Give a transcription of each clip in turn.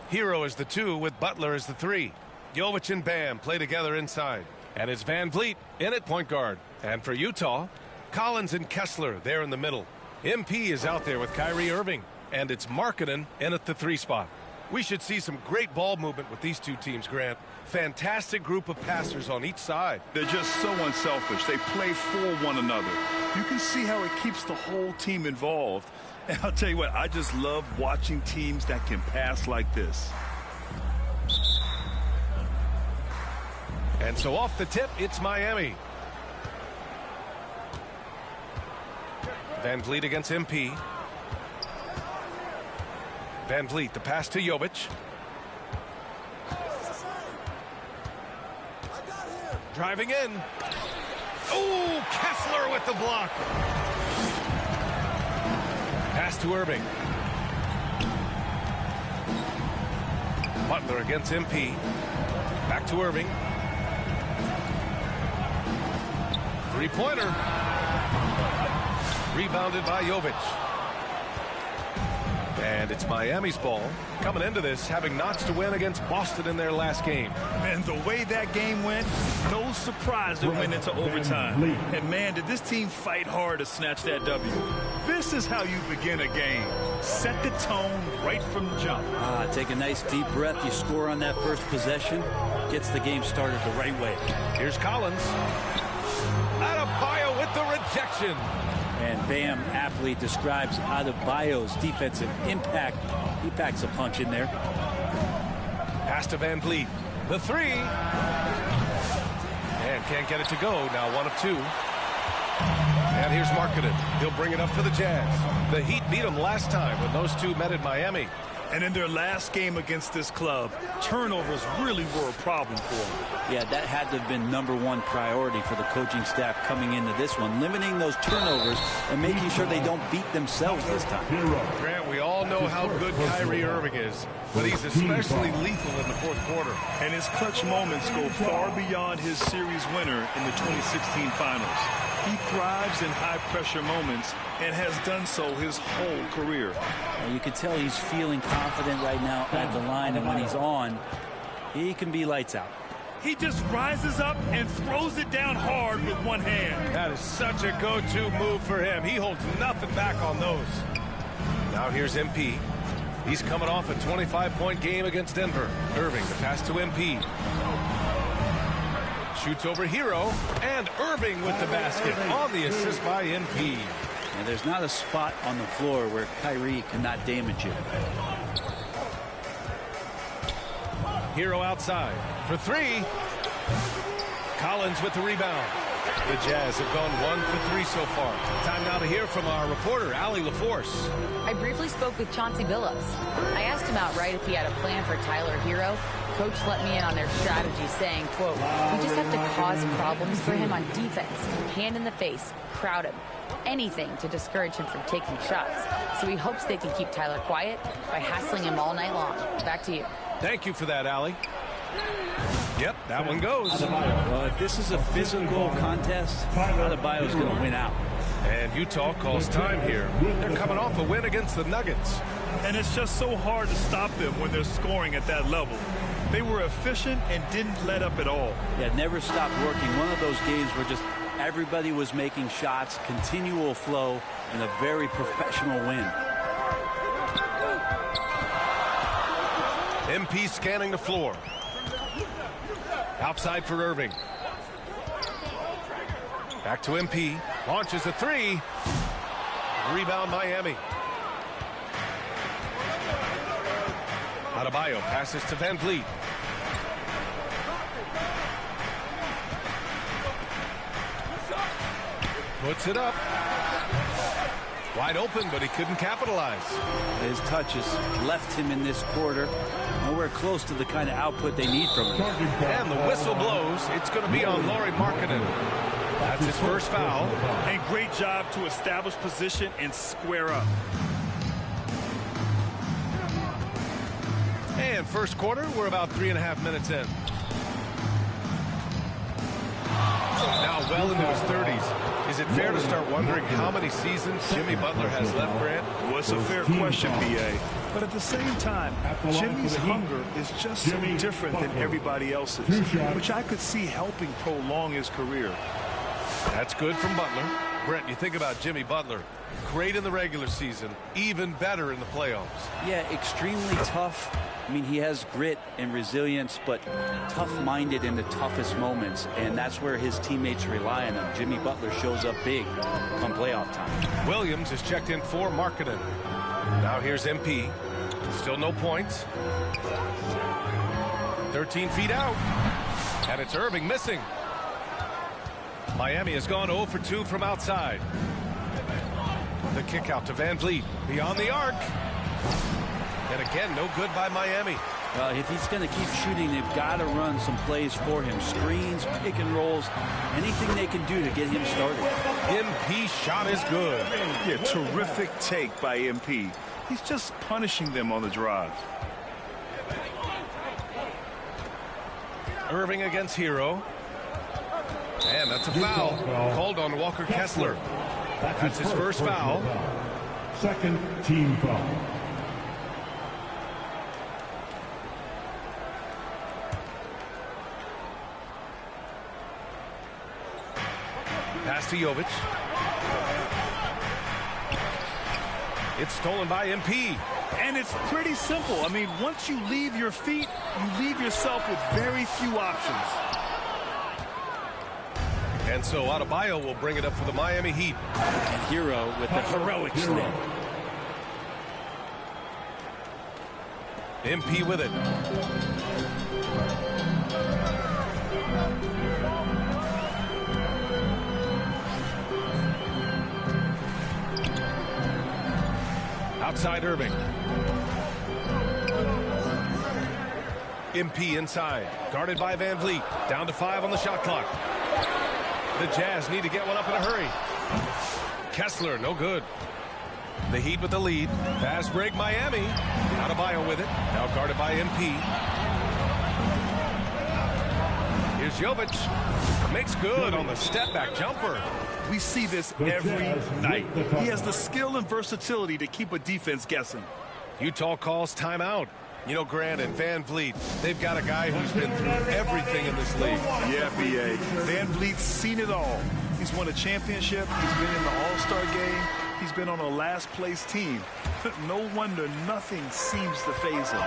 Hero is the 2 with Butler as the 3. Jovic and Bam play together inside. And it's Van Vliet in at point guard. And for Utah, Collins and Kessler there in the middle. MP is out there with Kyrie Irving. And it's Markkanen in at the 3 spot. We should see some great ball movement with these two teams, Grant. Fantastic group of passers on each side. They're just so unselfish. They play for one another. You can see how it keeps the whole team involved. And I'll tell you what, I just love watching teams that can pass like this. And so off the tip, it's Miami. Van Vliet against MP. Van Vliet, the pass to Jovic. Driving in. Oh, Kessler with the block. Pass to Irving. Butler against MP. Back to Irving. Three-pointer. Rebounded by Jovic. And it's Miami's ball. Coming into this, having notched a win against Boston in their last game. And the way that game went, no surprise it went into overtime. And man, did this team fight hard to snatch that W. This is how you begin a game. Set the tone right from the jump. Take a nice deep breath. You score on that first possession. Gets the game started the right way. Here's Collins. Adebayo with the rejection. And Bam aptly describes Adebayo's defensive impact. He packs a punch in there. Pass to Van Vliet. The 3. And can't get it to go. Now 1 of 2. And here's Markkanen. He'll bring it up for the Jazz. The Heat beat them last time when those two met in Miami. And in their last game against this club, turnovers really were a problem for them. Yeah, that had to have been #1 priority for the coaching staff coming into this one. Limiting those turnovers and making sure they don't beat themselves this time. Grant, we all know how good Kyrie Irving is, but he's especially lethal in the fourth quarter. And his clutch moments go far beyond his series winner in the 2016 finals. He thrives in high-pressure moments and has done so his whole career. You can tell he's feeling confident right now at the line, and when he's on, he can be lights out. He just rises up and throws it down hard with one hand. That is such a go-to move for him. He holds nothing back on those. Now here's MP. He's coming off a 25-point game against Denver. Irving, the pass to MP. Shoots over Hero, and Irving with the basket on the assist by MP. And there's not a spot on the floor where Kyrie cannot damage it. Hero outside for 3. Collins with the rebound. The Jazz have gone 1 for 3 so far. Time now to hear from our reporter, Allie LaForce. I briefly spoke with Chauncey Billups. I asked him outright if he had a plan for Tyler Hero. Coach let me in on their strategy, saying, quote, "We just have to cause problems for him on defense, hand in the face, crowd him, anything to discourage him from taking shots. So he hopes they can keep Tyler quiet by hassling him all night long." Back to you. Thank you for that, Allie. Yep, that one goes. Well, if this is a physical contest, Adebayo's going to win out. And Utah calls time here. They're coming off a win against the Nuggets. And it's just so hard to stop them when they're scoring at that level. They were efficient and didn't let up at all. Yeah, never stopped working. One of those games where just everybody was making shots, continual flow, and a very professional win. MP scanning the floor. Outside for Irving. Back to MP. Launches a 3. Rebound Miami. Adebayo passes to Van Vliet. Puts it up. Wide open, but he couldn't capitalize. His touches left him in this quarter. Nowhere close to the kind of output they need from him. And the whistle blows. It's going to be on Lauri Markkanen. That's his first foul. And great job to establish position and square up. And first quarter, we're about 3.5 minutes in. Now well into his 30s. Is it fair to start wondering how many seasons Jimmy Butler has left, Grant? Well, it's a fair question, B.A. But at the same time, Jimmy's hunger is just so different than everybody else's, which I could see helping prolong his career. That's good from Butler. Brent, you think about Jimmy Butler. Great in the regular season, even better in the playoffs. Yeah, extremely tough. I mean, he has grit and resilience, but tough-minded in the toughest moments, and that's where his teammates rely on him. Jimmy Butler shows up big come playoff time. Williams is checked in for Markkanen. Now here's MP. Still no points. 13 feet out. And it's Irving missing. Miami has gone 0 for 2 from outside. The kick out to Van Vliet. Beyond the arc. And again, no good by Miami. If he's going to keep shooting, they've got to run some plays for him. Screens, pick and rolls, anything they can do to get him started. MP shot is good. Yeah, terrific take by MP. He's just punishing them on the drive. Irving against Hero. And that's a foul called on Walker Kessler. That's his first foul. Second team foul. Pass to Jovic. It's stolen by MP. And it's pretty simple. I mean, once you leave your feet, you leave yourself with very few options. And so Adebayo will bring it up for the Miami Heat. And Hero with the heroic snap. MP with it. Outside Irving. MP inside. Guarded by Van Vliet. Down to 5 on the shot clock. The Jazz need to get one up in a hurry. Kessler, no good. The Heat with the lead. Fast break Miami. Adebayo with it. Now guarded by MP. Here's Jovic. Makes good on the step-back jumper. We see this every night. He has the skill and versatility to keep a defense guessing. Utah calls timeout. You know, Grant and Van Vliet, they've got a guy who's been through everything in this league. Yeah, B.A. Van Vliet's seen it all. He's won a championship. He's been in the All-Star game. He's been on a last-place team. No wonder nothing seems to faze him.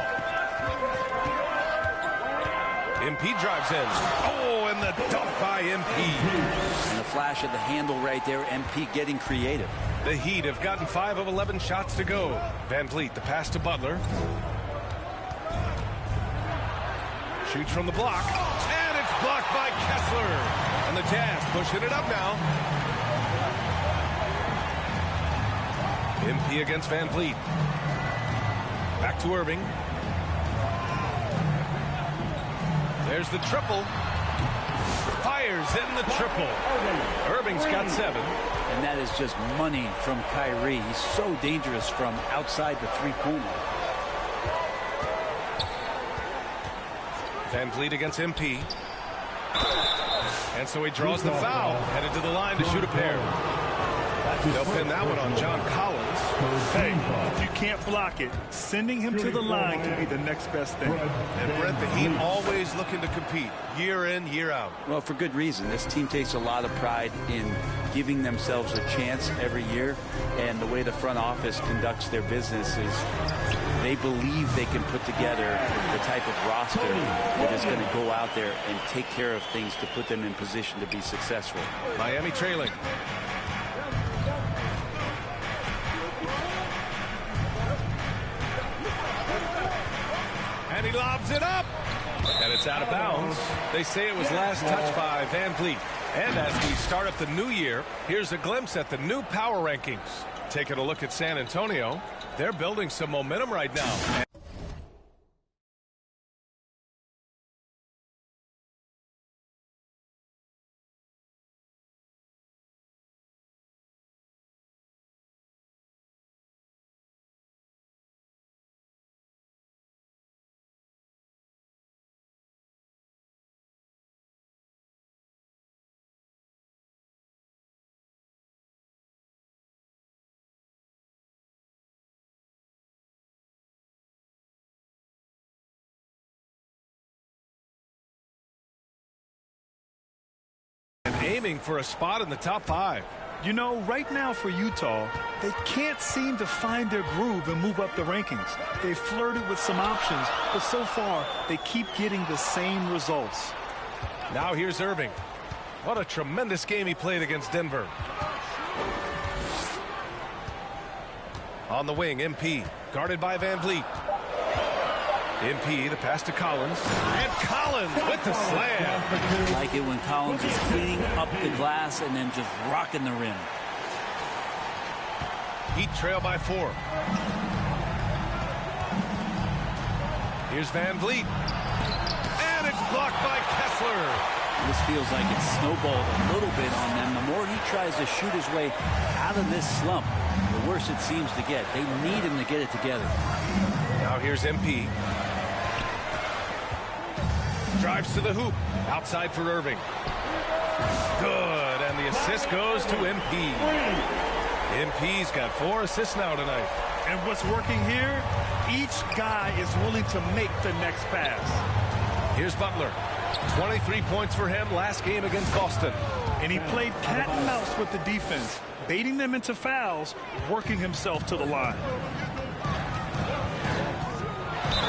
MP drives in. Oh, and the dunk by MP. And a flash of the handle right there. MP getting creative. The Heat have gotten 5 of 11 shots to go. Van Vliet, the pass to Butler. Shoots from the block. And it's blocked by Kessler. And the Jazz pushing it up now. MP against Van Vliet. Back to Irving. There's the triple. Fires in the triple. Irving's got 7. And that is just money from Kyrie. He's so dangerous from outside the three-pointer. Van Vliet against MP. And so he draws the foul. Headed to the line to shoot a pair. They'll pin that one on John Collins. Hey, if you can't block it, sending him to the line can be the next best thing. And Brent, the Heat always looking to compete year in, year out. Well, for good reason. This team takes a lot of pride in giving themselves a chance every year. And the way the front office conducts their business is they believe they can put together the type of roster that is going to go out there and take care of things to put them in position to be successful. Miami trailing. And he lobs it up. And it's out of bounds. They say it was last touched by Van Vliet. And as we start up the new year, here's a glimpse at the new power rankings. Taking a look at San Antonio. They're building some momentum right now. And aiming for a spot in the top 5. You know, right now for Utah, they can't seem to find their groove and move up the rankings. They flirted with some options, but so far they keep getting the same results. Now here's Irving. What a tremendous game he played against Denver. On the wing, MP, guarded by Van Vliet. MP, the pass to Collins. And Collins with the slam. I like it when Collins is cleaning up the glass and then just rocking the rim. Heat trail by 4. Here's Van Vliet. And it's blocked by Kessler. This feels like it's snowballed a little bit on them. The more he tries to shoot his way out of this slump, the worse it seems to get. They need him to get it together. Now here's MP. Drives to the hoop. Outside for Irving. Good. And the assist goes to MP. MP's got 4 assists now tonight. And what's working here? Each guy is willing to make the next pass. Here's Butler. 23 points for him last game against Boston. And he played cat and mouse with the defense, baiting them into fouls, working himself to the line.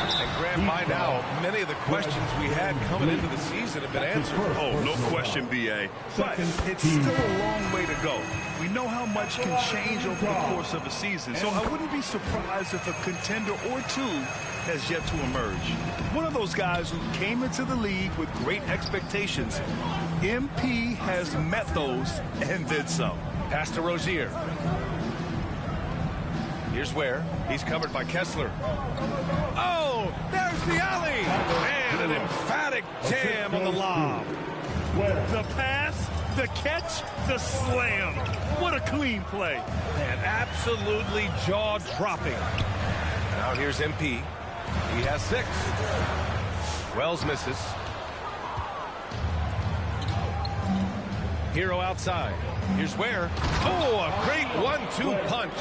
And Graham, by now, many of the questions we had coming into the season have been answered. Oh, no question, B.A. But it's still a long way to go. We know how much can change over the course of a season, so I wouldn't be surprised if a contender or two has yet to emerge. One of those guys who came into the league with great expectations. MP has met those and did so. Pass to Rozier. Here's where he's covered by Kessler. Oh, there's the alley. And an emphatic jam on the lob. The pass, the catch, the slam. What a clean play. And absolutely jaw-dropping. Now here's MP. He has 6. Wells misses. Hero outside. Here's where. Oh, a great 1-2 punch.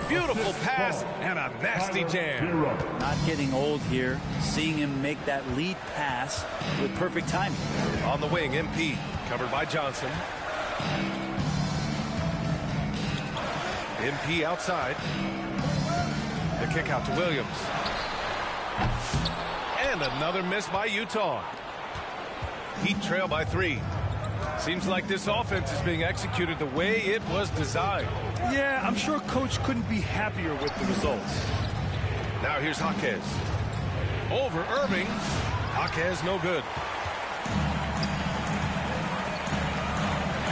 Beautiful pass and a nasty jam. Not getting old here. Seeing him make that lead pass with perfect timing. On the wing, MP, covered by Johnson. MP outside. The kick out to Williams. And another miss by Utah. Heat trail by 3. Seems like this offense is being executed the way it was designed. Yeah, I'm sure Coach couldn't be happier with the results. Now here's Jaquez. Over Irving. Jaquez no good.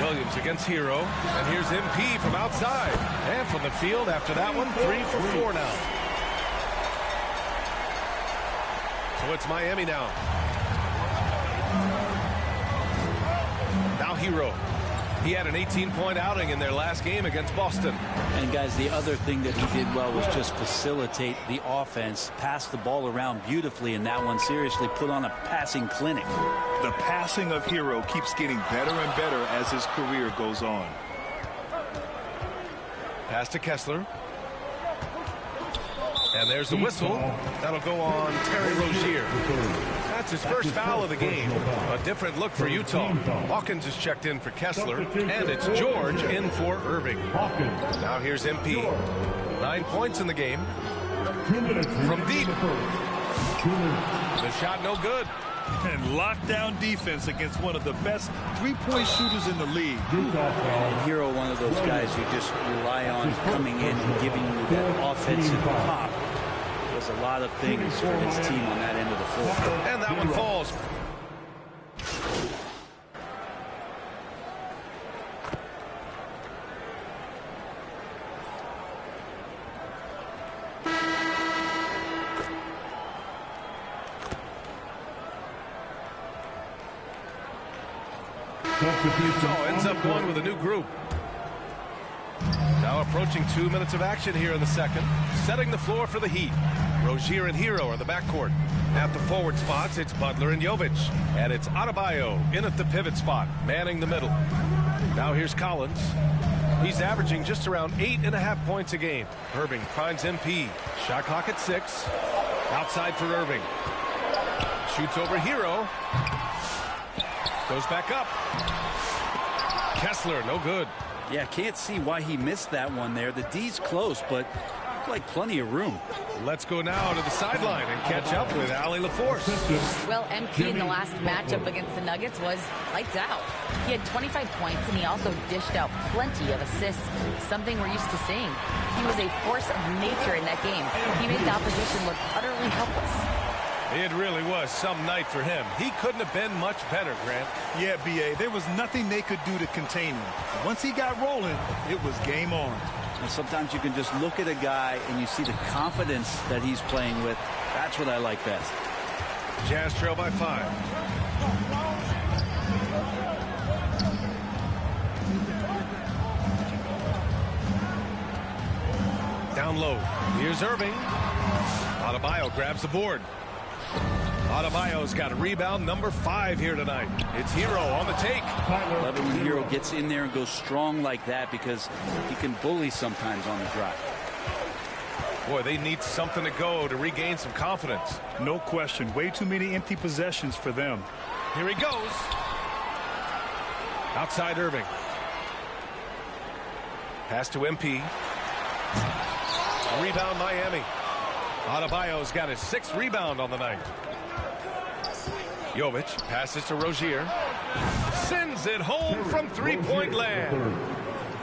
Williams against Hero. And here's MP from outside. And from the field after that one, 3 for 4 now. So it's Miami now. Now Hero. He had an 18-point outing in their last game against Boston. And guys, the other thing that he did well was just facilitate the offense, pass the ball around beautifully in that one. Seriously put on a passing clinic. The passing of Hero keeps getting better and better as his career goes on. Pass to Kessler. And there's the whistle. That'll go on Terry Rozier. That's his first foul of the game. A different look for Utah. Hawkins is checked in for Kessler. And it's George in for Irving. Now here's MP. 9 points in the game. From deep. The shot no good. And lockdown defense against one of the best three-point shooters in the league. And Hero, one of those guys you just rely on coming in and giving you that offensive pop. Does a lot of things for his team on that end of the floor. And that one falls. Utah ends up going with a new group. Now Now approaching 2 minutes of action here in the second. Setting the floor for the Heat. Rozier and Hero are the backcourt. At the forward spots, it's Butler and Jovic. And it's Adebayo in at the pivot spot, manning the middle. Now here's Collins. He's averaging just around 8.5 points a game. Irving finds MP. Shot clock at 6. Outside for Irving. Shoots over Hero. Goes back up. Kessler, no good. Yeah, can't see why he missed that one there. The D's close, but looked like plenty of room. Let's go now to the sideline and catch up with Allie LaForce. Well, MP in the last matchup against the Nuggets was lights out. He had 25 points, and he also dished out plenty of assists, something we're used to seeing. He was a force of nature in that game. He made the opposition look utterly helpless. It really was some night for him. He couldn't have been much better, Grant. Yeah, B.A., there was nothing they could do to contain him. Once he got rolling, it was game on. And sometimes you can just look at a guy and you see the confidence that he's playing with. That's what I like best. Jazz trail by 5. Down low. Here's Irving. Adebayo grabs the board. Adebayo's got a rebound number 5 here tonight. It's Hero on the take. Love it when Hero gets in there and goes strong like that because he can bully sometimes on the drive. Boy, they need something to go to regain some confidence. No question. Way too many empty possessions for them. Here he goes. Outside Irving. Pass to MP. Rebound Miami. Adebayo's got his 6th rebound on the night. Jovic passes to Rozier. Sends it home from three-point land.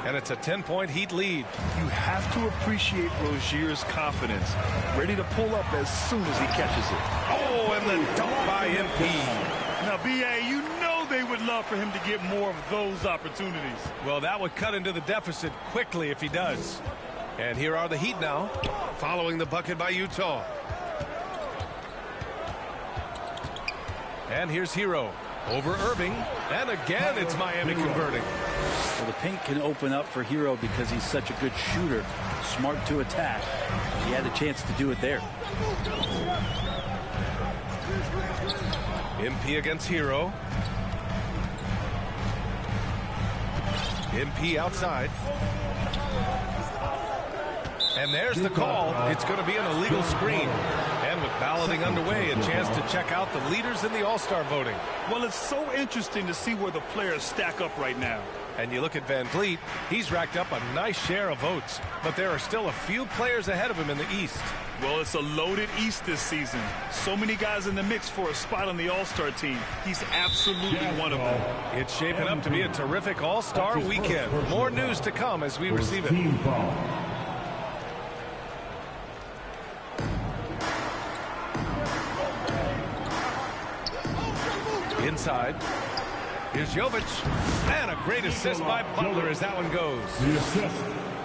And it's a 10-point Heat lead. You have to appreciate Rozier's confidence. Ready to pull up as soon as he catches it. Oh, and the dunk by MP. Now, B.A., you know they would love for him to get more of those opportunities. Well, that would cut into the deficit quickly if he does. And here are the Heat now, following the bucket by Utah. And here's Hero over Irving. And again, it's Miami converting. Well, the paint can open up for Hero because he's such a good shooter. Smart to attack. He had a chance to do it there. MP against Hero. MP outside. And there's the call. It's going to be an illegal screen. And with balloting underway, a chance to check out the leaders in the All-Star voting. Well, it's so interesting to see where the players stack up right now. And you look at Van Vliet, he's racked up a nice share of votes. But there are still a few players ahead of him in the East. Well, it's a loaded East this season. So many guys in the mix for a spot on the All-Star team. He's absolutely one of them. It's shaping up to be a terrific All-Star weekend. More news to come as we receive it. Inside. Here's Jovic. And a great assist by Butler as that one goes.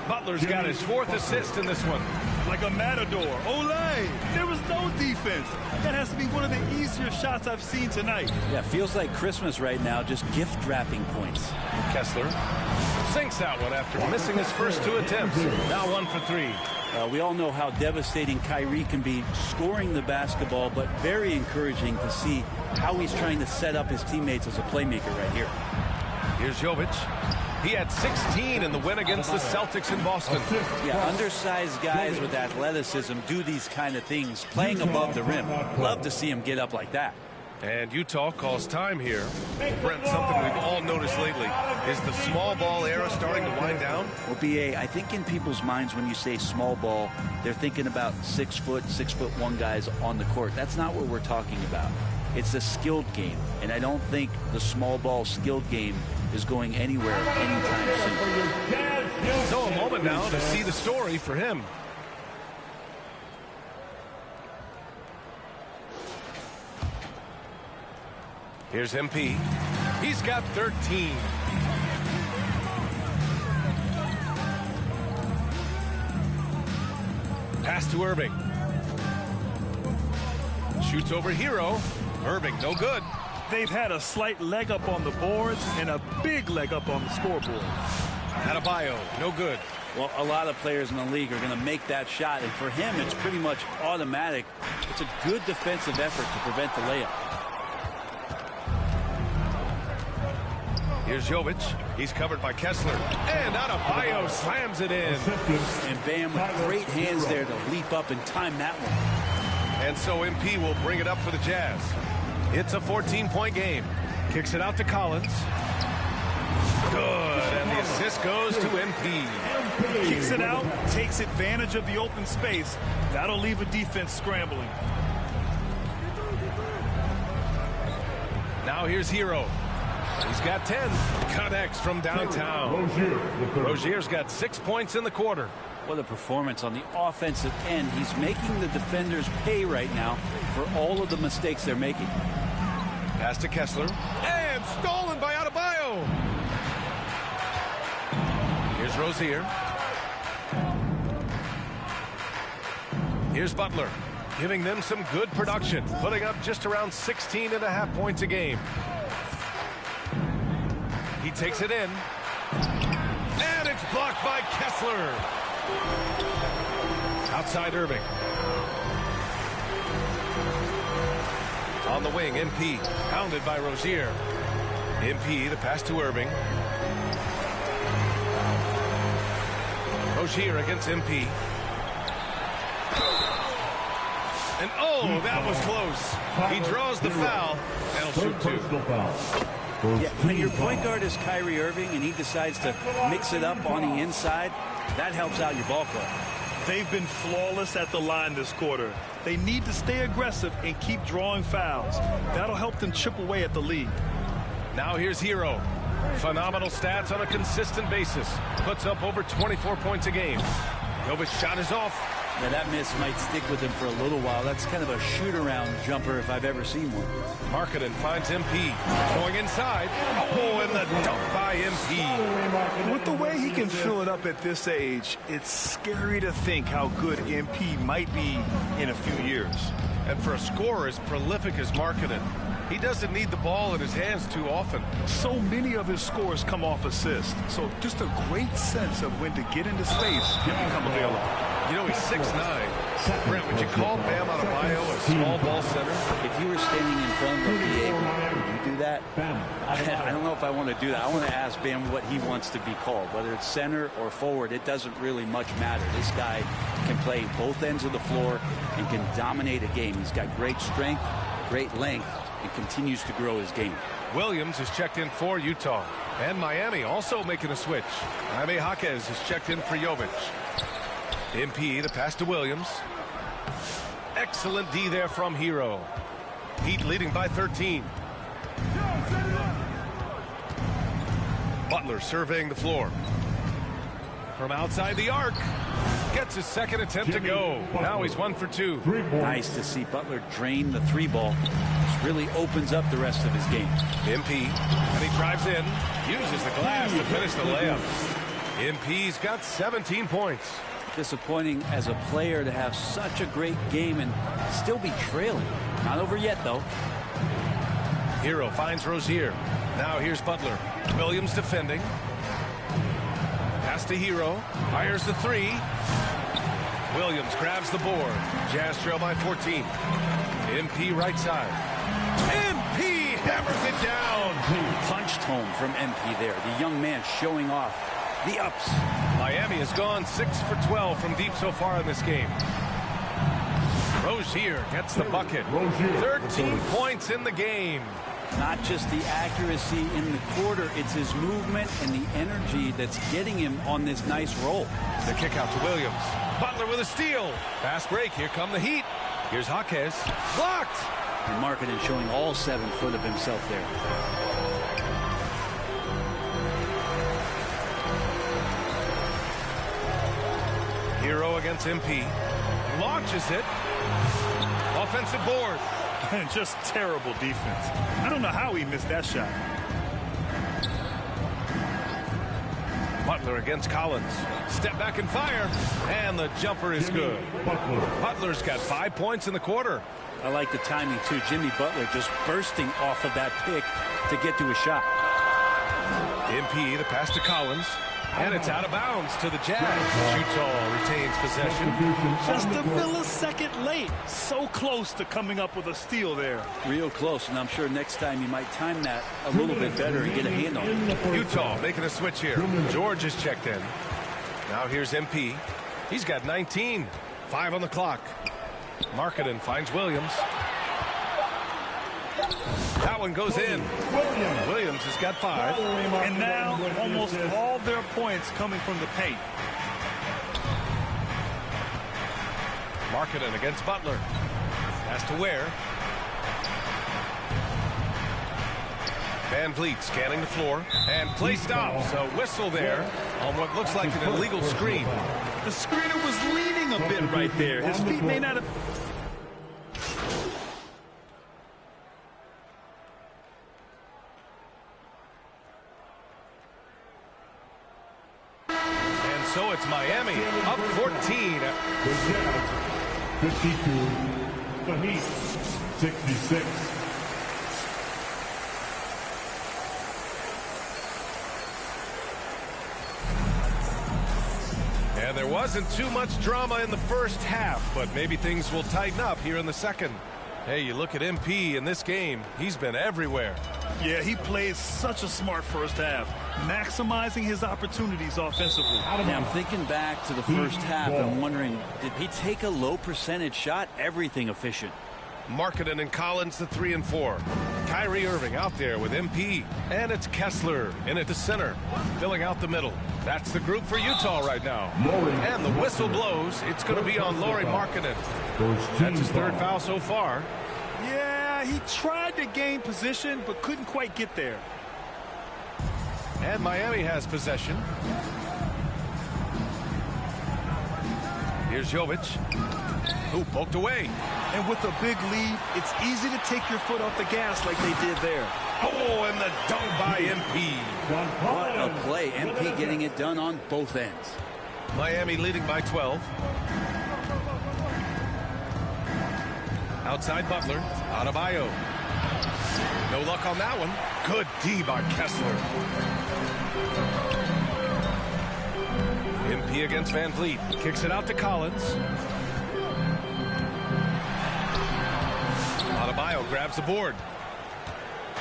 Butler's got his 4th assist in this one. Like a matador. Olay! There was no defense. That has to be one of the easier shots I've seen tonight. Yeah, feels like Christmas right now, just gift wrapping points. Kessler sinks that one after missing his first 2 attempts. Now 1 for 3. We all know how devastating Kyrie can be scoring the basketball, but very encouraging to see how he's trying to set up his teammates as a playmaker right here. Here's Jovic. He had 16 in the win against the Celtics in Boston. Yeah, undersized guys with athleticism do these kind of things, playing above the rim. Love to see him get up like that. And Utah calls time here. Brent, something we've all noticed lately. Is the small ball era starting to wind down? Well, B.A., I think in people's minds when you say small ball, they're thinking about 6'1" guys on the court. That's not what we're talking about. It's a skilled game, and I don't think the small ball skilled game is going anywhere anytime soon. So a moment now to see the story for him. Here's MP. He's got 13. Pass to Irving. Shoots over Hero. Irving, no good. They've had a slight leg up on the boards and a big leg up on the scoreboard. Adebayo, no good. Well, a lot of players in the league are going to make that shot, and for him, it's pretty much automatic. It's a good defensive effort to prevent the layup. Here's Jovic. He's covered by Kessler. And Adebayo slams it in. And Bam with great hands there to leap up and time that one. And so MP will bring it up for the Jazz. It's a 14-point game. Kicks it out to Collins. Good. And the assist goes to MP. Kicks it out, takes advantage of the open space. That'll leave a defense scrambling. Now here's Hero. He's got 10. Connects from downtown. Rozier's got 6 points in the quarter. What a performance on the offensive end. He's making the defenders pay right now for all of the mistakes they're making. Pass to Kessler. And stolen by Adebayo. Here's Rozier. Here's Butler. Giving them some good production. Putting up just around 16.5 points a game. He takes it in. And it's blocked by Kessler. Outside Irving. On the wing, MP. Pounded by Rozier. MP, the pass to Irving. Rozier against MP. And oh, that was close. He draws the foul. That'll shoot two. Yeah, when your point guard is Kyrie Irving and he decides to mix it up on the inside, that helps out your ball club. They've been flawless at the line this quarter. They need to stay aggressive and keep drawing fouls. That'll help them chip away at the lead. Now here's Hero. Phenomenal stats on a consistent basis. Puts up over 24 points a game. Jovic's shot is off. Now that miss might stick with him for a little while. That's kind of a shoot-around jumper if I've ever seen one. Markkanen finds MP. Going inside. Oh, and the dunk by MP. With the way he can fill it up at this age, it's scary to think how good MP might be in a few years. And for a scorer as prolific as Markkanen, he doesn't need the ball in his hands too often. So many of his scores come off assists. So just a great sense of when to get into space and become available. You know, he's 6'9". Brent, would you call Bam Adebayo a small ball center? If you were standing in front of the PA, would you do that? I don't know if I want to do that. I want to ask Bam what he wants to be called. Whether it's center or forward, it doesn't really much matter. This guy can play both ends of the floor and can dominate a game. He's got great strength, great length, and continues to grow his game. Williams is checked in for Utah. And Miami also making a switch. Jaime Jaquez is checked in for Jovic. MP, the pass to Williams. Excellent D there from Hero. Heat leading by 13. Butler surveying the floor. From outside the arc. Gets his second attempt to go. Now he's 1 for 2. Nice to see Butler drain the three ball. This really opens up the rest of his game. MP, and he drives in. Uses the glass to finish the layup. MP's got 17 points. Disappointing as a player to have such a great game and still be trailing. Not over yet, though. Hero finds Rozier. Now here's Butler. Williams defending. Pass to Hero. Fires the three. Williams grabs the board. Jazz trail by 14. MP right side. MP hammers it down. Punched home from MP there. The young man showing off the ups. Miami has gone 6 for 12 from deep so far in this game. Rozier gets the bucket. 13 points in the game. Not just the accuracy in the quarter, it's his movement and the energy that's getting him on this nice roll. The kick out to Williams. Butler with a steal. Fast break. Here come the Heat. Here's Jaquez. Blocked. And Markkanen showing all 7 foot of himself there. Hero against MP. Launches it. Offensive board. And just terrible defense. I don't know how he missed that shot. Butler against Collins. Step back and fire. And the jumper is good. Butler's got 5 points in the quarter. I like the timing, too. Jimmy Butler just bursting off of that pick to get to a shot. MP, the pass to Collins. And it's out of bounds to the Jazz. Utah retains possession. Just a millisecond late. So close to coming up with a steal there. Real close, and I'm sure next time you might time that a little bit better and get a hand on it. Utah making a switch here. George is checked in. Now here's MP. He's got 19. 5 on the clock. Markkanen finds Williams. That one goes in. Williams has got 5. And now almost all their points coming from the paint. Markkanen against Butler. Has to Ware. Van Vliet scanning the floor. And play stops. A whistle there on what looks like an illegal screen. The screener was leaning a bit right there. His feet may not have... So it's Miami up 14. The Jazz 52. The Heat 66. And there wasn't too much drama in the first half, but maybe things will tighten up here in the second. Hey, you look at MP in this game, he's been everywhere. Yeah, he played such a smart first half, maximizing his opportunities offensively. Yeah, I'm thinking back to the first half. I'm wondering, did he take a low percentage shot? Everything efficient. Markkanen and Collins, the 3 and 4. Kyrie Irving out there with MP. And it's Kessler in at the center, filling out the middle. That's the group for Utah right now. And the whistle blows. It's going to be on Lauri Markkanen. That's his 3rd foul so far. Yeah, he tried to gain position, but couldn't quite get there. And Miami has possession. Here's Jovic, who poked away. And with a big lead, it's easy to take your foot off the gas like they did there. Oh, and the dunk by MP. What a play. MP getting it done on both ends. Miami leading by 12. Outside Butler. Adebayo. No luck on that one. Good D by Kessler. MP against Van Vliet. Kicks it out to Collins. Adebayo grabs the board.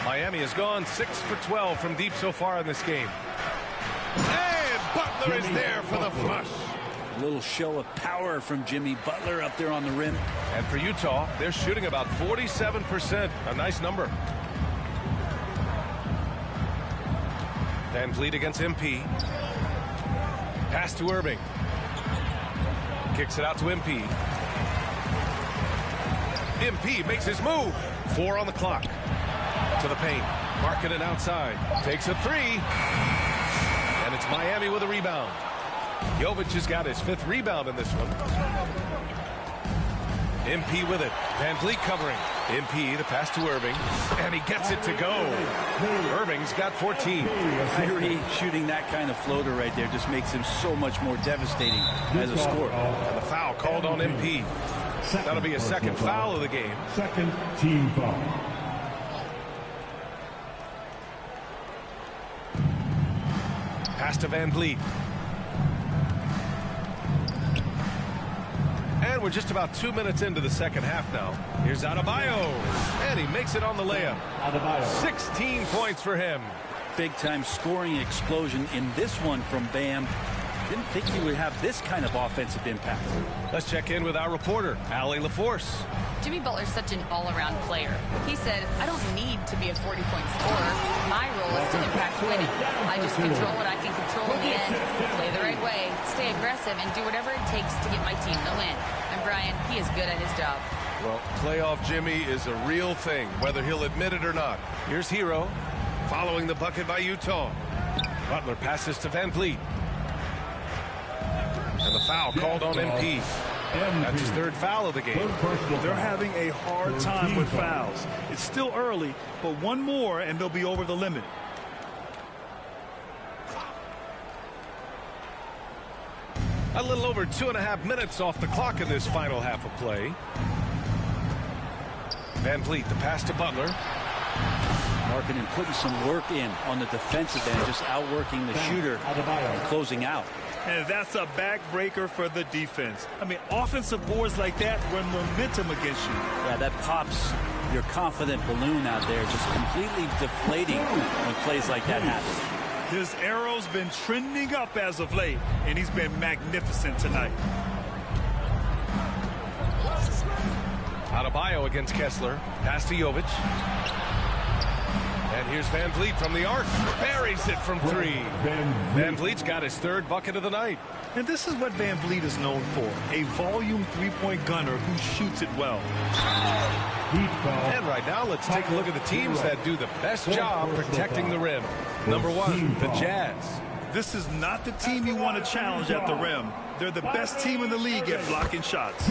Miami has gone 6 for 12 from deep so far in this game. And Butler is there for the flush. A little show of power from Jimmy Butler up there on the rim. And for Utah, they're shooting about 47%. A nice number. Van Vliet against MP. Pass to Irving. Kicks it out to MP. MP makes his move. 4 on the clock. To the paint. Markkanen outside. Takes a 3. And it's Miami with a rebound. Jovic has got his 5th rebound in this one. MP with it. Van Vliet covering. MP, the pass to Irving. And he gets it to go. Irving's got 14. Kyrie shooting that kind of floater right there just makes him so much more devastating as a scorer. And the foul called on MP. That'll be a 2nd foul of the game. 2nd team foul. Pass to Van Vliet. And we're just about 2 minutes into the second half now. Here's Adebayo. And he makes it on the layup. 16 points for him. Big-time scoring explosion in this one from Bam. Didn't think he would have this kind of offensive impact. Let's check in with our reporter, Allie LaForce. Jimmy Butler's such an all-around player. He said, I don't need to be a 40-point scorer. My role is to impact winning. I just control what I can control in the end. Play the right way, stay aggressive, and do whatever it takes to get my team the win. And Brian, he is good at his job. Well, playoff Jimmy is a real thing, whether he'll admit it or not. Here's Hero, following the bucket by Utah. Butler passes to Van Vliet. And the foul called on MP. That's his 3rd foul of the game. They're having a hard time with fouls. It's still early, but one more and they'll be over the limit. A little over 2.5 minutes off the clock in this final half of play. Van Vliet, the pass to Butler. Markkanen putting some work in on the defensive end, just outworking the shooter and closing out. And that's a backbreaker for the defense. I mean, offensive boards like that run momentum against you. Yeah, that pops your confident balloon out there, just completely deflating when plays like that happen. His arrow's been trending up as of late, and he's been magnificent tonight. Adebayo against Kessler. Pass to Jovic. And here's Van Vliet from the arc. Buries it from three. Van Vliet's got his third bucket of the night. And this is what Van Vliet is known for, a volume three-point gunner who shoots it well. And right now, let's take a look at the teams that do the best job protecting the rim. Number one, the Jazz. This is not the team you want to challenge at the rim. They're the best team in the league at blocking shots.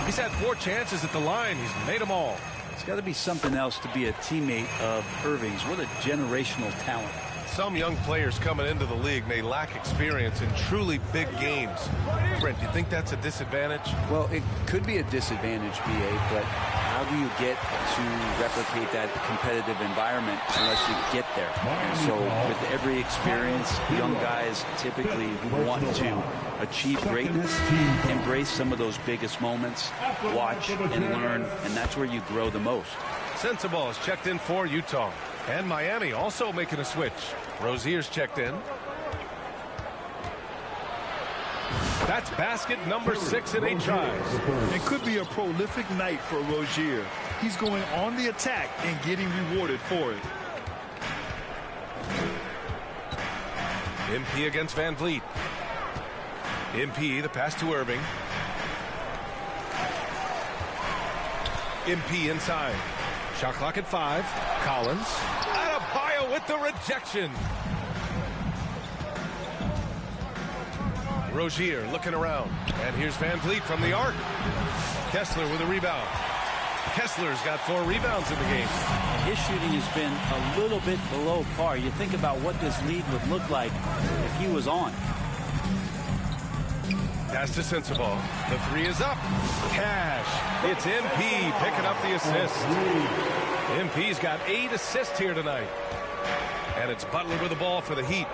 He's had 4 chances at the line. He's made them all. It's got to be something else to be a teammate of Irving's. What a generational talent. Some young players coming into the league may lack experience in truly big games. Brent, do you think that's a disadvantage? Well, it could be a disadvantage, B.A., but how do you get to replicate that competitive environment unless you get there? And so with every experience, young guys typically want to achieve greatness, embrace some of those biggest moments, watch and learn, and that's where you grow the most. Sensabaugh is checked in for Utah. And Miami also making a switch. Rozier's checked in. That's basket number 6 in 8 tries. It could be a prolific night for Rozier. He's going on the attack and getting rewarded for it. MP against Van Vliet. MP, the pass to Irving. MP inside. Shot clock at 5. Collins. Adebayo with the rejection. Rozier looking around. And here's Van Vliet from the arc. Kessler with a rebound. Kessler's got 4 rebounds in the game. His shooting has been a little bit below par. You think about what this lead would look like if he was on. Pass to Sensabaugh. The 3 is up. Cash. It's MP picking up the assist. MP's got 8 assists here tonight. And it's Butler with the ball for the Heat.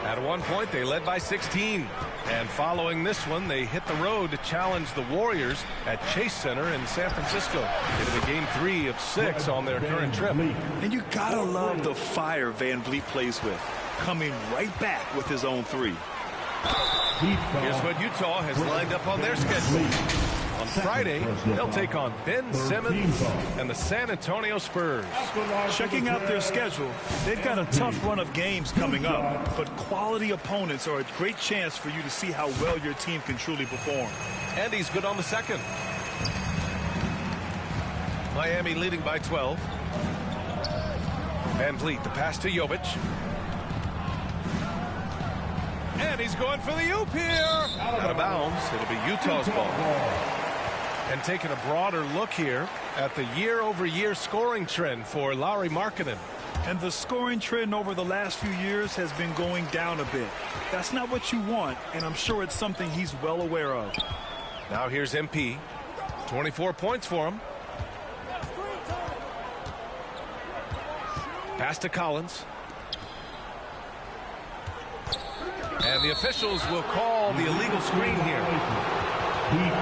At one point, they led by 16. And following this one, they hit the road to challenge the Warriors at Chase Center in San Francisco. It'll be game 3 of 6 on their current trip. And you gotta love the fire Van Vliet plays with, coming right back with his own 3. Here's what Utah has lined up on their schedule. On Friday, they'll take on Ben Simmons and the San Antonio Spurs. Checking out their schedule, they've got a tough run of games coming up, but quality opponents are a great chance for you to see how well your team can truly perform. And he's good on the second. Miami leading by 12. Van Vliet, the pass to Jovic. And he's going for the oop here. Out of bounds. It'll be Utah's ball. And taking a broader look here at the year-over-year scoring trend for Lauri Markkanen. And the scoring trend over the last few years has been going down a bit. That's not what you want, and I'm sure it's something he's well aware of. Now here's MP. 24 points for him. Pass to Collins. And the officials will call the illegal screen here.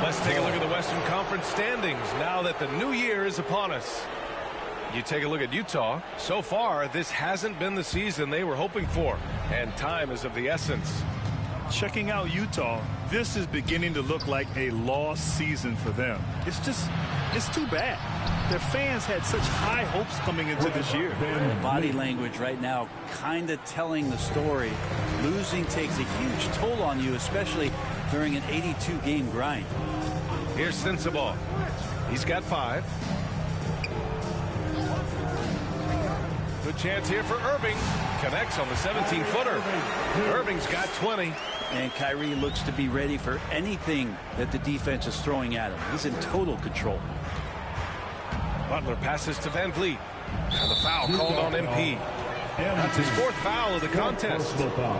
Let's take a look at the Western Conference standings now that the new year is upon us. You take a look at Utah. So far, this hasn't been the season they were hoping for, and time is of the essence. Checking out Utah, this is beginning to look like a lost season for them. It's too bad. Their fans had such high hopes coming into this year. Body language right now kind of telling the story. Losing takes a huge toll on you, especially during an 82-game grind. Here's Sensabaugh. He's got 5. Good chance here for Irving. Connects on the 17-footer. Irving's got 20. And Kyrie looks to be ready for anything that the defense is throwing at him. He's in total control. Butler passes to Van Vliet. And the foul called on MP. That's his 4th foul of the contest.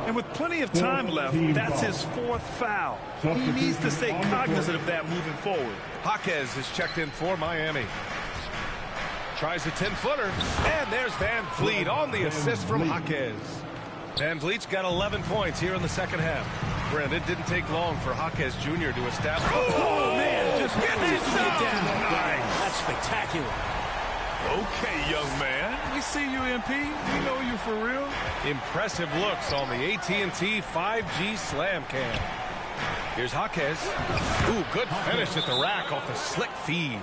And with plenty of time left, that's his 4th foul. He needs to stay cognizant of that moving forward. Jaquez is checked in for Miami. Tries a 10-footer. And there's Van Vliet on the assist from Jaquez. Van Vliet's got 11 points here in the second half. Brent, it didn't take long for Jaquez Jr. to establish. Oh, man, just get it down. Nice. That's spectacular. Okay, young man. We see you, MP. We know you for real. Impressive looks on the AT&T 5G Slam Cam. Here's Jaquez. Ooh, good finish at the rack off the slick feed.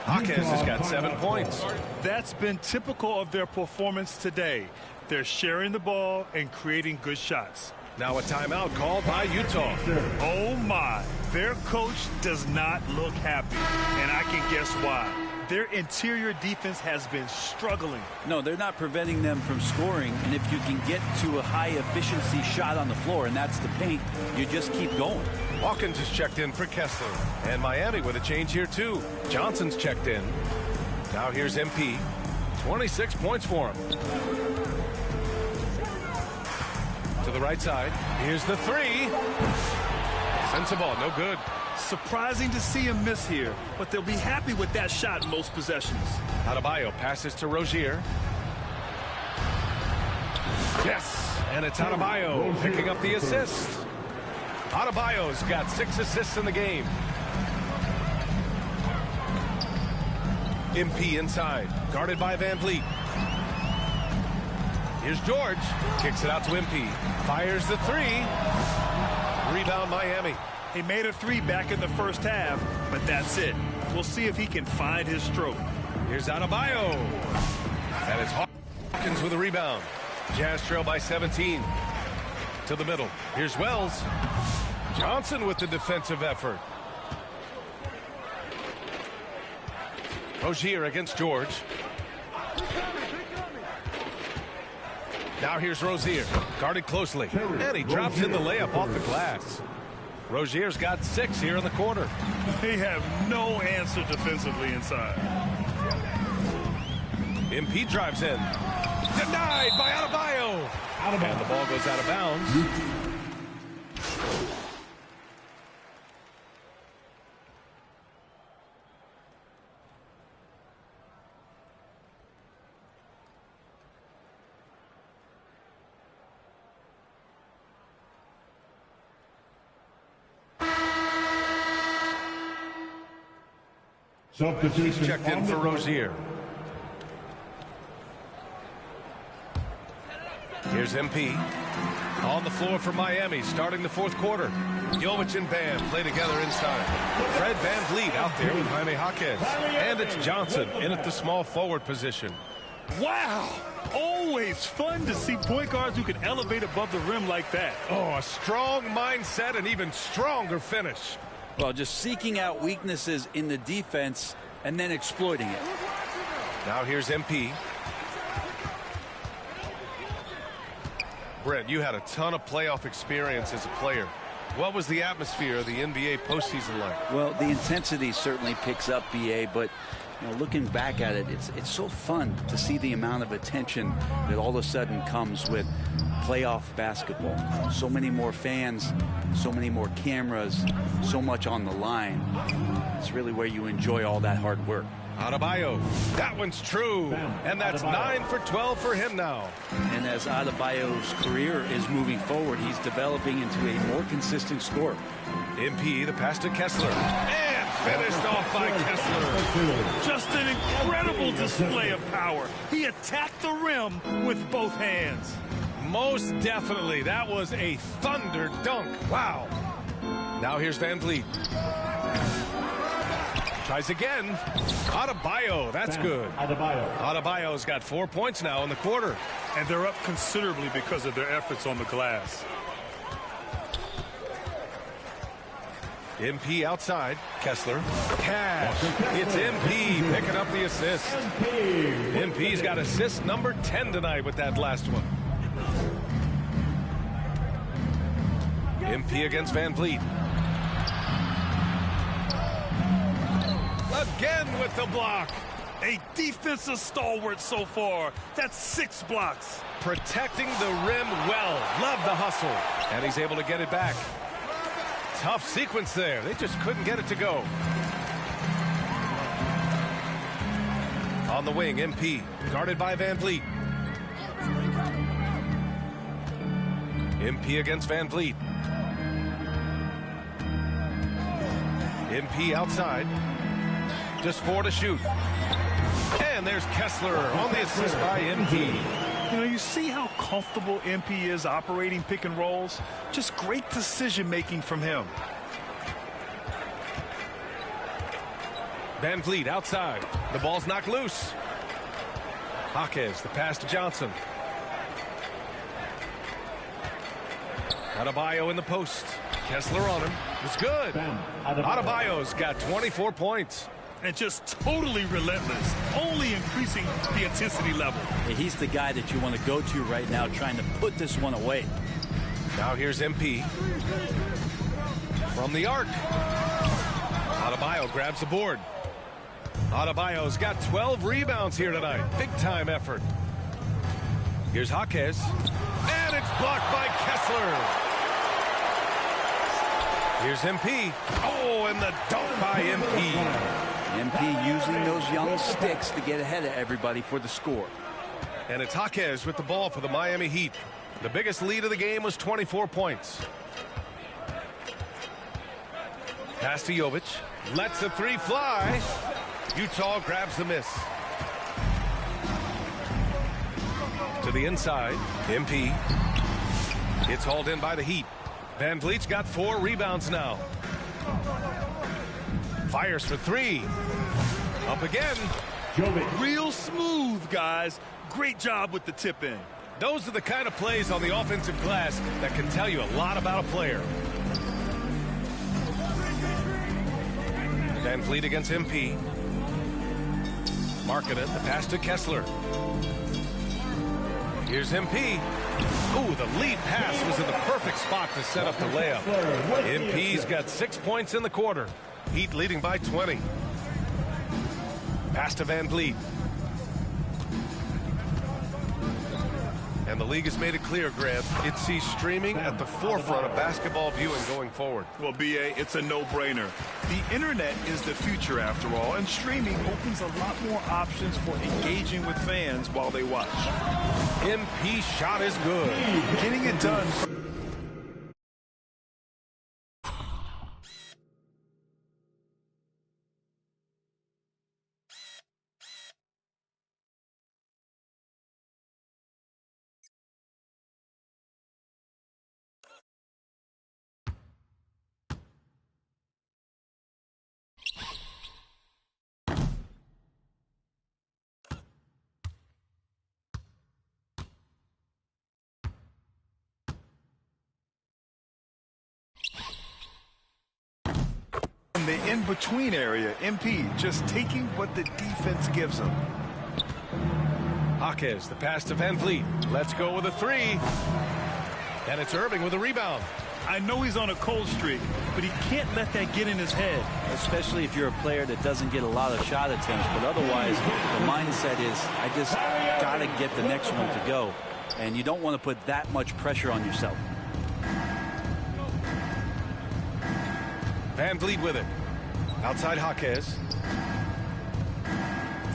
Jaquez has got 7 points. That's been typical of their performance today. They're sharing the ball and creating good shots. Now a timeout called by Utah. Oh, my. Their coach does not look happy, and I can guess why. Their interior defense has been struggling. No, they're not preventing them from scoring, and if you can get to a high-efficiency shot on the floor, and that's the paint, you just keep going. Hawkins is checked in for Kessler. And Miami with a change here, too. Johnson's checked in. Now here's MP. 26 points for him. To the right side. Here's the three. Sensible, no good. Surprising to see him miss here, but they'll be happy with that shot most possessions. Adebayo passes to Rozier. Yes, and it's Adebayo picking up the assist. Adebayo's got 6 assists in the game. MP inside, guarded by Van Vliet. Here's George, kicks it out to MP, fires the three. Rebound Miami. He made a three back in the first half, but that's it. We'll see if he can find his stroke. Here's Adebayo. And it's Hawkins with a rebound. Jazz trail by 17. To the middle. Here's Wells. Johnson with the defensive effort. Rozier against George. Now here's Rozier. Guarded closely. And he drops in the layup off the glass. Rozier's got 6 here in the quarter. They have no answer defensively inside. MP drives in. Denied by Adebayo. And the ball goes out of bounds. He's checked in for Rozier. Here's MP. On the floor for Miami, starting the fourth quarter. Jovic and Bam play together inside. Fred Van Vliet out there with Jaime Jaquez. And it's Johnson in at the small forward position. Wow! Always fun to see point guards who can elevate above the rim like that. Oh, a strong mindset and even stronger finish. Well, just seeking out weaknesses in the defense and then exploiting it. Now here's MP. Brent, you had a ton of playoff experience as a player. What was the atmosphere of the NBA postseason like? Well, the intensity certainly picks up, BA, but looking back at it, it's so fun to see the amount of attention that all of a sudden comes with playoff basketball. So many more fans, so many more cameras, so much on the line. It's really where you enjoy all that hard work. Adebayo, that one's true, and that's 9 for 12 for him now. And as Adebayo's career is moving forward, he's developing into a more consistent scorer. MP, the pass to Kessler, and finished off by Kessler. Just an incredible display of power. He attacked the rim with both hands. Most definitely, that was a thunder dunk. Wow. Now here's Van Vliet. Tries again. Adebayo, that's good. Adebayo's got 4 points now in the quarter. And they're up considerably because of their efforts on the glass. MP outside. Kessler. Cash. It's MP picking up the assist. MP's got assist number 10 tonight with that last one. MP against Van Vliet. Again with the block. A defensive stalwart so far. That's 6 blocks. Protecting the rim well. Love the hustle. And he's able to get it back. Tough sequence there. They just couldn't get it to go. On the wing, MP, guarded by Van Vliet. MP against Van Vliet. MP outside. Just 4 to shoot. And there's Kessler on the assist by MP. You know, you see how comfortable MP is operating pick and rolls? Just great decision-making from him. Van Vliet outside. The ball's knocked loose. Jaquez, the pass to Johnson. Adebayo in the post. Kessler on him. It's good. Adebayo's got 24 points. And just totally relentless, only increasing the intensity level. He's the guy that you want to go to right now, trying to put this one away. Now here's MP. From the arc. Adebayo grabs the board. Adebayo's got 12 rebounds here tonight. Big-time effort. Here's Jaquez. And it's blocked by Kessler. Here's MP. Oh, and the dunk by MP. MP using those young sticks to get ahead of everybody for the score. And it's Jaquez with the ball for the Miami Heat. The biggest lead of the game was 24 points. Pass to Jovic. Lets the three fly. Utah grabs the miss. To the inside. MP. It's hauled in by the Heat. Van Vliet's got 4 rebounds now. Fires for 3. Up again. Real smooth, guys. Great job with the tip in. Those are the kind of plays on the offensive glass that can tell you a lot about a player. Van Vliet against MP. Markkanen, the pass to Kessler. Here's MP. Ooh, the lead pass was in the perfect spot to set up the layup. MP's got 6 points in the quarter. Heat leading by 20. Pass to Van Vliet. And the league has made it clear, Grant, it sees streaming at the forefront of basketball viewing going forward. Well, B.A., it's a no-brainer. The internet is the future, after all, and streaming opens a lot more options for engaging with fans while they watch. MP shot is good. Getting it done. In the in-between area, MP just taking what the defense gives him. Jaquez, the pass to Van Vliet. Let's go with a 3. And it's Irving with a rebound. I know he's on a cold streak, but he can't let that get in his head. Especially if you're a player that doesn't get a lot of shot attempts. But otherwise, the mindset is, I just got to get the next one to go. And you don't want to put that much pressure on yourself. Van Vliet with it. Outside Jaquez.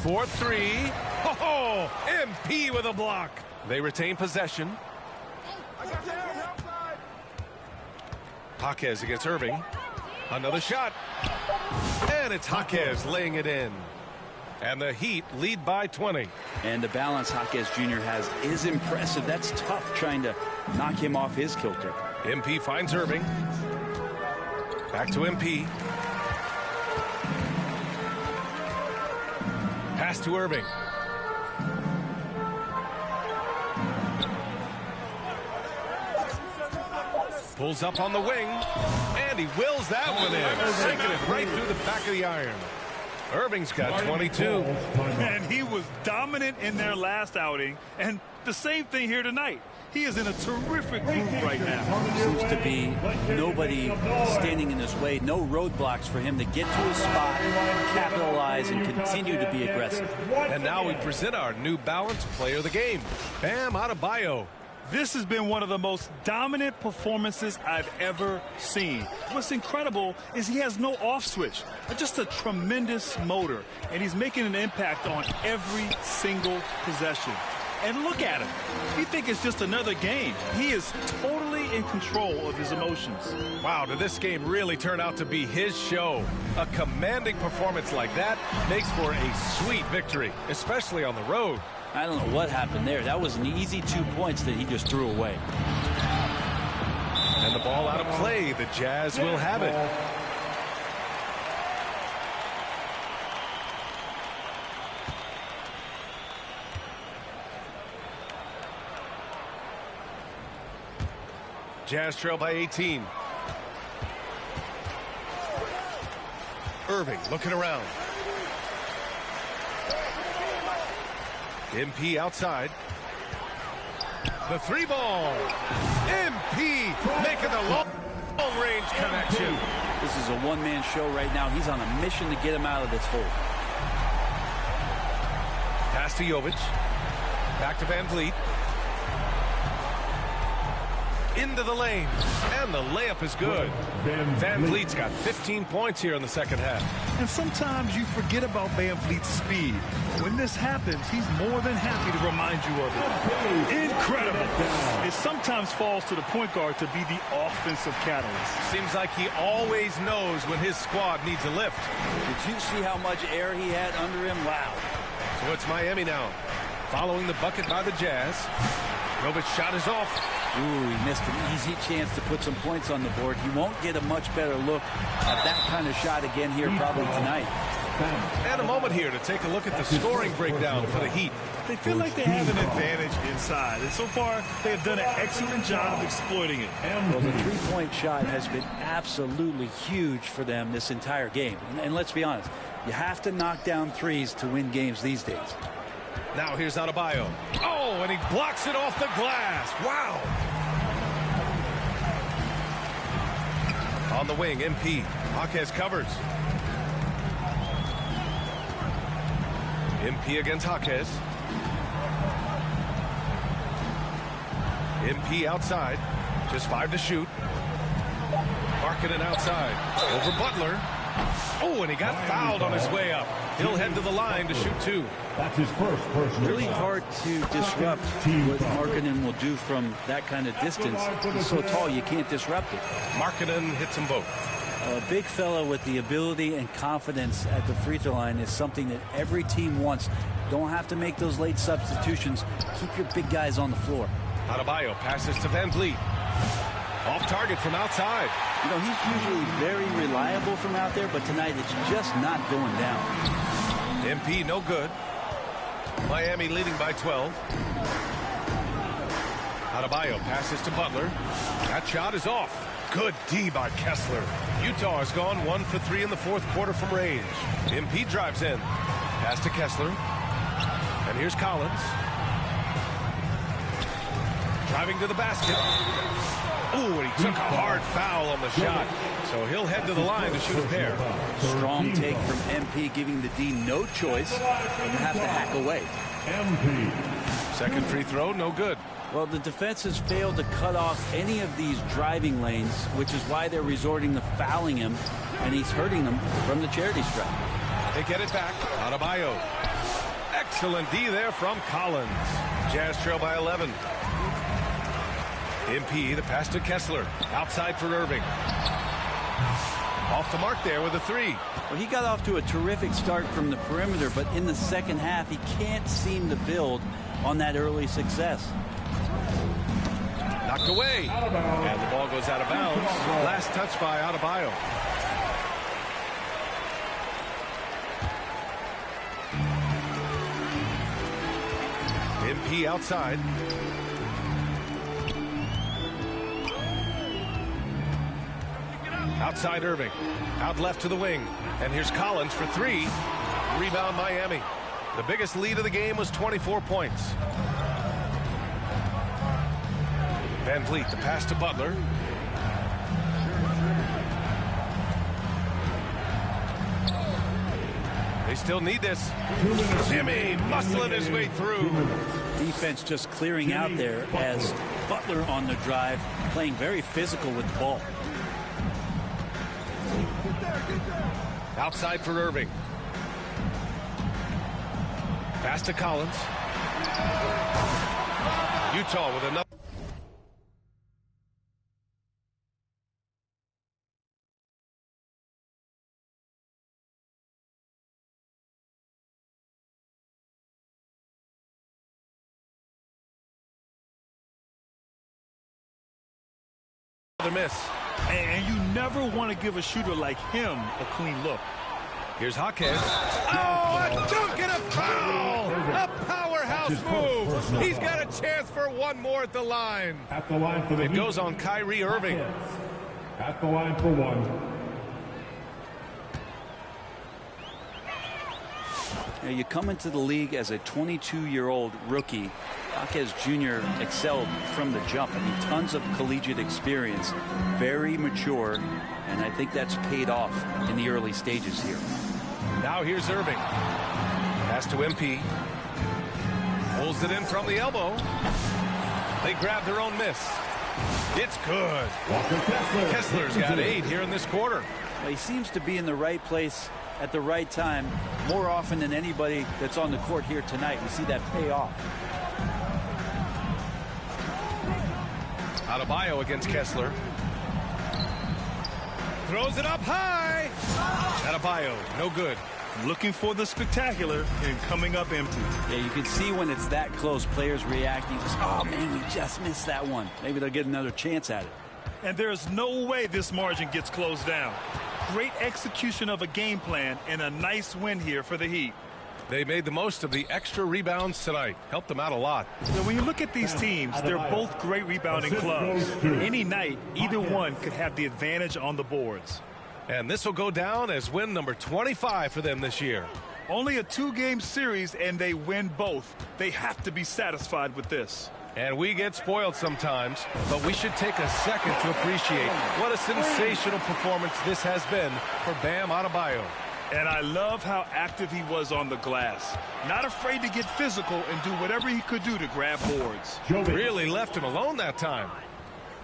4-3. Oh, MP with a block. They retain possession. Jaquez against Irving. Another shot. And it's Jaquez laying it in. And the Heat lead by 20. And the balance Jaquez Jr. has is impressive. That's tough trying to knock him off his kilter. MP finds Irving. Back to MP. Pass to Irving. Pulls up on the wing. And he wills that one in. Sinking it right through the back of the iron. Irving's got 22. And he was dominant in their last outing. And the same thing here tonight. He is in a terrific mood right now. Seems to be nobody standing in his way. No roadblocks for him to get to his spot, capitalize, and continue to be aggressive. And now we present our New Balance player of the game, Bam Adebayo. This has been one of the most dominant performances I've ever seen. What's incredible is he has no off switch, just a tremendous motor, and he's making an impact on every single possession. And look at him. You think it's just another game. He is totally in control of his emotions. Wow, did this game really turn out to be his show? A commanding performance like that makes for a sweet victory, especially on the road. I don't know what happened there. That was an easy 2 points that he just threw away. And the ball out of play. The Jazz will have it. Jazz trail by 18. Irving looking around. MP outside. The three ball. MP making the long range connection. This is a one-man show right now. He's on a mission to get him out of this hole. Pass to Jovic. Back to Van Vliet. Into the lane. And the layup is good. Van Vliet's got 15 points here in the second half. And sometimes you forget about Van Vliet's speed. When this happens, he's more than happy to remind you of it. Incredible. It sometimes falls to the point guard to be the offensive catalyst. Seems like he always knows when his squad needs a lift. Did you see how much air he had under him? Wow. So it's Miami now. Following the bucket by the Jazz. Jovic's shot is off. Ooh, he missed an easy chance to put some points on the board. He won't get a much better look at that kind of shot again here probably tonight. And a moment here to take a look at the scoring breakdown for the Heat. They feel like they have an advantage inside, and so far they have done an excellent job exploiting it. Well, the three-point shot has been absolutely huge for them this entire game. And let's be honest, you have to knock down threes to win games these days. Now here's Adebayo. Oh, and he blocks it off the glass. Wow. On the wing, MP. Jaquez covers. MP against Jaquez. MP outside. Just 5 to shoot. Markkanen outside. Over Butler. Oh, and he got fouled on his way up. He'll head to the line to shoot 2. That's his first personal. Really hard to disrupt what Markkanen will do from that kind of distance. He's so tall, you can't disrupt it. Markkanen hits them both. A big fella with the ability and confidence at the free throw line is something that every team wants. Don't have to make those late substitutions. Keep your big guys on the floor. Adebayo passes to Van Vliet. Off target from outside. You know, he's usually very reliable from out there, but tonight it's just not going down. MP no good. Miami leading by 12. Adebayo passes to Butler. That shot is off. Good D by Kessler. Utah has gone 1 for 3 in the fourth quarter from range. MP drives in. Pass to Kessler. And here's Collins. Driving to the basket. Ooh, and he took a hard foul on the shot. So he'll head to the line to shoot a pair. Strong take from MP, giving the D no choice but to have to hack away. MP. Second free throw, no good. Well, the defense has failed to cut off any of these driving lanes, which is why they're resorting to fouling him, and he's hurting them from the charity stripe. They get it back. Adebayo. Excellent D there from Collins. Jazz trail by 11. MP, the pass to Kessler. Outside for Irving. Off the mark there with a 3. Well, he got off to a terrific start from the perimeter, but in the second half, he can't seem to build on that early success. Knocked away. And the ball goes out of bounds. Last touch by Adebayo. MP outside. Outside Irving. Out left to the wing. And here's Collins for 3. Rebound Miami. The biggest lead of the game was 24 points. Van Vliet, the pass to Butler. They still need this. Jimmy muscling his way through. Defense just clearing out there as Butler on the drive, playing very physical with the ball. Outside for Irving. Pass to Collins. Utah with another miss. And you never want to give a shooter like him a clean look. Here's Jaquez. Oh, a dunk and a foul! A powerhouse move. He's got a chance for one more at the line. At the line for the It goes on Kyrie Irving. At the line for one. Now, you come into the league as a 22-year-old rookie. Jaquez Jr. excelled from the jump. I mean, tons of collegiate experience, very mature, and I think that's paid off in the early stages here. Now here's Irving. Pass to MP. Pulls it in from the elbow. They grab their own miss. It's good. Kessler's got 8 here in this quarter. Well, he seems to be in the right place at the right time more often than anybody that's on the court here tonight. We see that pay off. Adebayo against Kessler. Throws it up high. Adebayo, no good. Looking for the spectacular and coming up empty. Yeah, you can see when it's that close, players reacting. Just, oh, man, we just missed that one. Maybe they'll get another chance at it. And there's no way this margin gets closed down. Great execution of a game plan and a nice win here for the Heat. They made the most of the extra rebounds tonight. Helped them out a lot. So when you look at these teams, they're both great rebounding clubs. Any night, either one could have the advantage on the boards. And this will go down as win number 25 for them this year. Only a 2-game series, and they win both. They have to be satisfied with this. And we get spoiled sometimes, but we should take a second to appreciate what a sensational performance this has been for Bam Adebayo. And I love how active he was on the glass. Not afraid to get physical and do whatever he could do to grab boards. Really left him alone that time.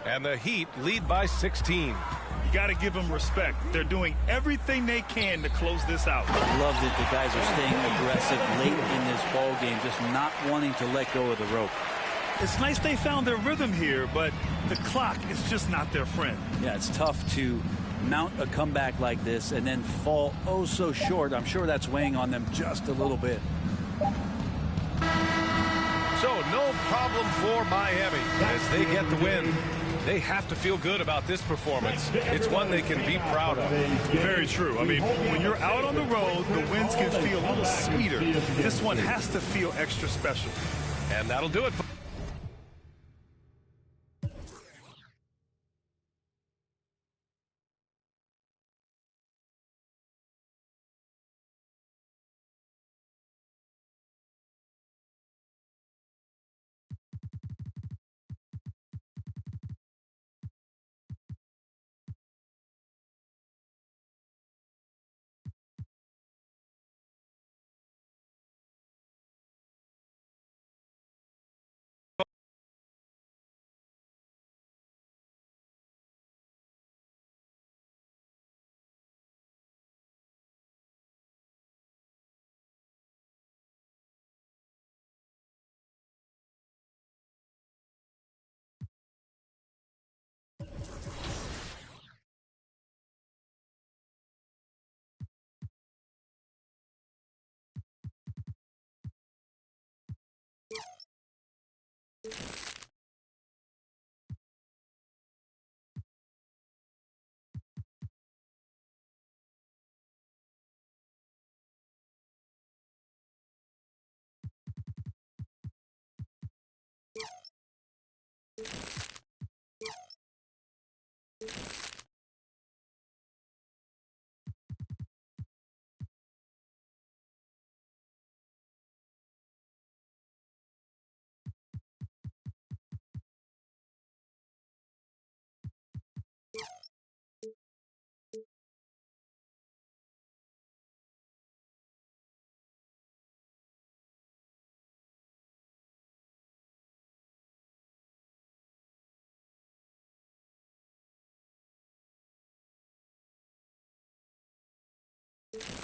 And the Heat lead by 16. You got to give them respect. They're doing everything they can to close this out. I love that the guys are staying aggressive late in this ball game, just not wanting to let go of the rope. It's nice they found their rhythm here, but the clock is just not their friend. Yeah, it's tough to mount a comeback like this and then fall oh so short. I'm sure that's weighing on them just a little bit. So no problem for Miami as they get the win. They have to feel good about this performance. It's one they can be proud of. Very true. I mean, when you're out on the road, the wins can feel a little sweeter. This one has to feel extra special. And that'll do it. it.